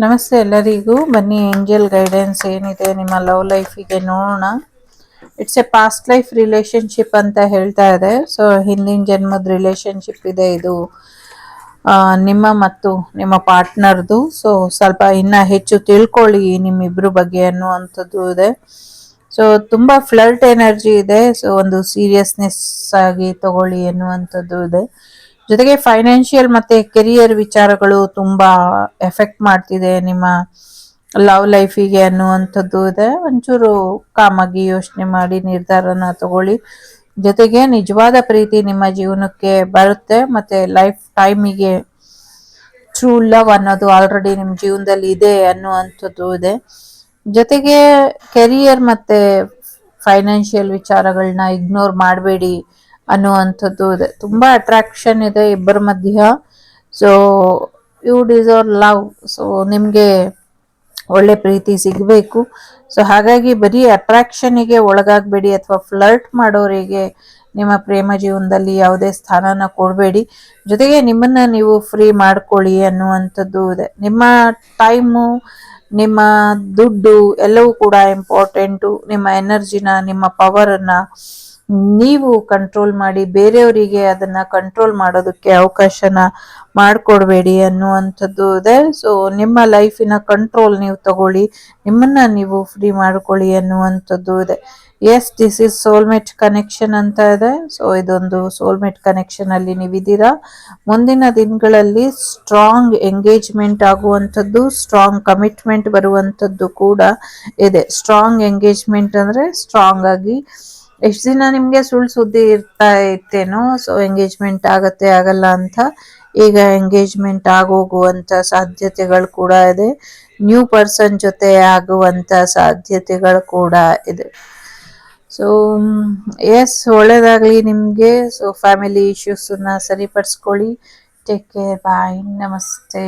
ನಮಸ್ತೆ ಎಲ್ಲರಿಗೂ. ಬನ್ನಿ ಏಂಜಲ್ ಗೈಡೆನ್ಸ್ ಏನಿದೆ ನಿಮ್ಮ ಲವ್ ಲೈಫಿಗೆ ನೋಡೋಣ. It's A past life relationship ಅಂತ ಹೇಳ್ತಾ ಇದೆ. ಸೊ ಹಿಂದಿನ ಜನ್ಮದ ರಿಲೇಶನ್ಶಿಪ್ ಇದೆ ಇದು, ನಿಮ್ಮ ಮತ್ತು ನಿಮ್ಮ ಪಾರ್ಟ್ನರ್ದು. ಸೊ ಸ್ವಲ್ಪ ಇನ್ನ ಹೆಚ್ಚು ತಿಳ್ಕೊಳ್ಳಿ ನಿಮ್ಮಿಬ್ರು ಬಗ್ಗೆ ಅನ್ನುವಂಥದ್ದು ಇದೆ. ಸೊ ತುಂಬ ಫ್ಲರ್ಟ್ ಎನರ್ಜಿ ಇದೆ. ಸೊ ಒಂದು ಸೀರಿಯಸ್ನೆಸ್ ಆಗಿ ತಗೊಳ್ಳಿ ಎನ್ನುವಂಥದ್ದು ಇದೆ. ಜೊತೆಗೆ ಫೈನಾನ್ಷಿಯಲ್ ಮತ್ತೆ ಕೆರಿಯರ್ ವಿಚಾರಗಳು ತುಂಬಾ ಎಫೆಕ್ಟ್ ಮಾಡ್ತಿದೆ ನಿಮ್ಮ ಲವ್ ಲೈಫಿಗೆ ಅನ್ನುವಂಥದ್ದು ಇದೆ. ಒಂಚೂರು ಕಾಮಾಗಿ ಯೋಚನೆ ಮಾಡಿ ನಿರ್ಧಾರನ ತಗೊಳ್ಳಿ. ಜೊತೆಗೆ ನಿಜವಾದ ಪ್ರೀತಿ ನಿಮ್ಮ ಜೀವನಕ್ಕೆ ಬರುತ್ತೆ ಮತ್ತೆ ಲೈಫ್ ಟೈಮಿಗೆ ಟ್ರೂ ಲವ್ ಅನ್ನೋದು ಆಲ್ರೆಡಿ ನಿಮ್ಮ ಜೀವನದಲ್ಲಿ ಇದೆ ಅನ್ನುವಂಥದ್ದು ಇದೆ. ಜೊತೆಗೆ ಕೆರಿಯರ್ ಮತ್ತೆ ಫೈನಾನ್ಷಿಯಲ್ ವಿಚಾರಗಳನ್ನ ಇಗ್ನೋರ್ ಮಾಡಬೇಡಿ ಅನ್ನುವಂಥದ್ದು ಇದೆ. ತುಂಬಾ ಅಟ್ರಾಕ್ಷನ್ ಇದೆ ಇಬ್ಬರ ಮಧ್ಯ. So you deserve love. So ನಿಮಗೆ ಒಳ್ಳೆ ಪ್ರೀತಿ ಸಿಗಬೇಕು. ಸೊ ಹಾಗಾಗಿ ಬರೀ ಅಟ್ರಾಕ್ಷನಿಗೆ ಒಳಗಾಗಬೇಡಿ ಅಥವಾ ಫ್ಲರ್ಟ್ ಮಾಡೋರಿಗೆ ನಿಮ್ಮ ಪ್ರೇಮ ಜೀವನದಲ್ಲಿ ಯಾವುದೇ ಸ್ಥಾನನ ಕೊಡಬೇಡಿ. ಜೊತೆಗೆ ನಿಮ್ಮನ್ನ ನೀವು ಫ್ರೀ ಮಾಡ್ಕೊಳ್ಳಿ ಅನ್ನುವಂಥದ್ದು ಇದೆ. ನಿಮ್ಮ ಟೈಮು, ನಿಮ್ಮ ದುಡ್ಡು ಎಲ್ಲವೂ ಕೂಡ ಇಂಪಾರ್ಟೆಂಟು. ನಿಮ್ಮ ಎನರ್ಜಿನ, ನಿಮ್ಮ ಪವರನ್ನ ನೀವು ಕಂಟ್ರೋಲ್ ಮಾಡಿ ಬೇರೆಯವರಿಗೆ ಅದನ್ನ ಕಂಟ್ರೋಲ್ ಮಾಡೋದಕ್ಕೆ ಅವಕಾಶನ ಮಾಡಿಕೊಡ್ಬೇಡಿ ಅನ್ನುವಂಥದ್ದು ಇದೆ. ಸೊ ನಿಮ್ಮ ಲೈಫಿನ ಕಂಟ್ರೋಲ್ ನೀವು ತಗೊಳ್ಳಿ, ನಿಮ್ಮನ್ನ ನೀವು ಫ್ರೀ ಮಾಡ್ಕೊಳ್ಳಿ ಅನ್ನುವಂಥದ್ದು ಇದೆ. Yes, this is soulmate connection ಅಂತ ಇದೆ. ಸೊ ಇದೊಂದು ಸೋಲ್ಮೇಟ್ ಕನೆಕ್ಷನ್ ಅಲ್ಲಿ ನೀವಿದ್ದೀರಾ. ಮುಂದಿನ ದಿನಗಳಲ್ಲಿ ಸ್ಟ್ರಾಂಗ್ ಎಂಗೇಜ್ಮೆಂಟ್ ಆಗುವಂಥದ್ದು, ಸ್ಟ್ರಾಂಗ್ ಕಮಿಟ್ಮೆಂಟ್ ಬರುವಂಥದ್ದು ಕೂಡ ಇದೆ. ಸ್ಟ್ರಾಂಗ್ ಎಂಗೇಜ್ಮೆಂಟ್ ಅಂದ್ರೆ ಸ್ಟ್ರಾಂಗ್ ಆಗಿ, ಎಷ್ಟು ದಿನ ನಿಮ್ಗೆ ಸುಳ್ಳು ಸುದ್ದಿ ಇರ್ತಾ ಇತ್ತೇನೋ, ಸೊ ಎಂಗೇಜ್ಮೆಂಟ್ ಆಗತ್ತೆ ಆಗಲ್ಲ ಅಂತ, ಈಗ ಎಂಗೇಜ್ಮೆಂಟ್ ಆಗೋಗುವಂತ ಸಾಧ್ಯತೆಗಳು ಕೂಡ ಇದೆ. ನ್ಯೂ ಪರ್ಸನ್ ಜೊತೆ ಆಗುವಂತ ಸಾಧ್ಯತೆಗಳು ಕೂಡ ಇದೆ. ಸೊ ಎಸ್, ಒಳ್ಳೇದಾಗ್ಲಿ ನಿಮ್ಗೆ. ಸೊ ಫ್ಯಾಮಿಲಿ ಇಶ್ಯೂಸನ್ನ ಸರಿಪಡಿಸ್ಕೊಳ್ಳಿ. ಟೇಕ್ ಕೇರ್, ಬಾಯ್, ನಮಸ್ತೆ.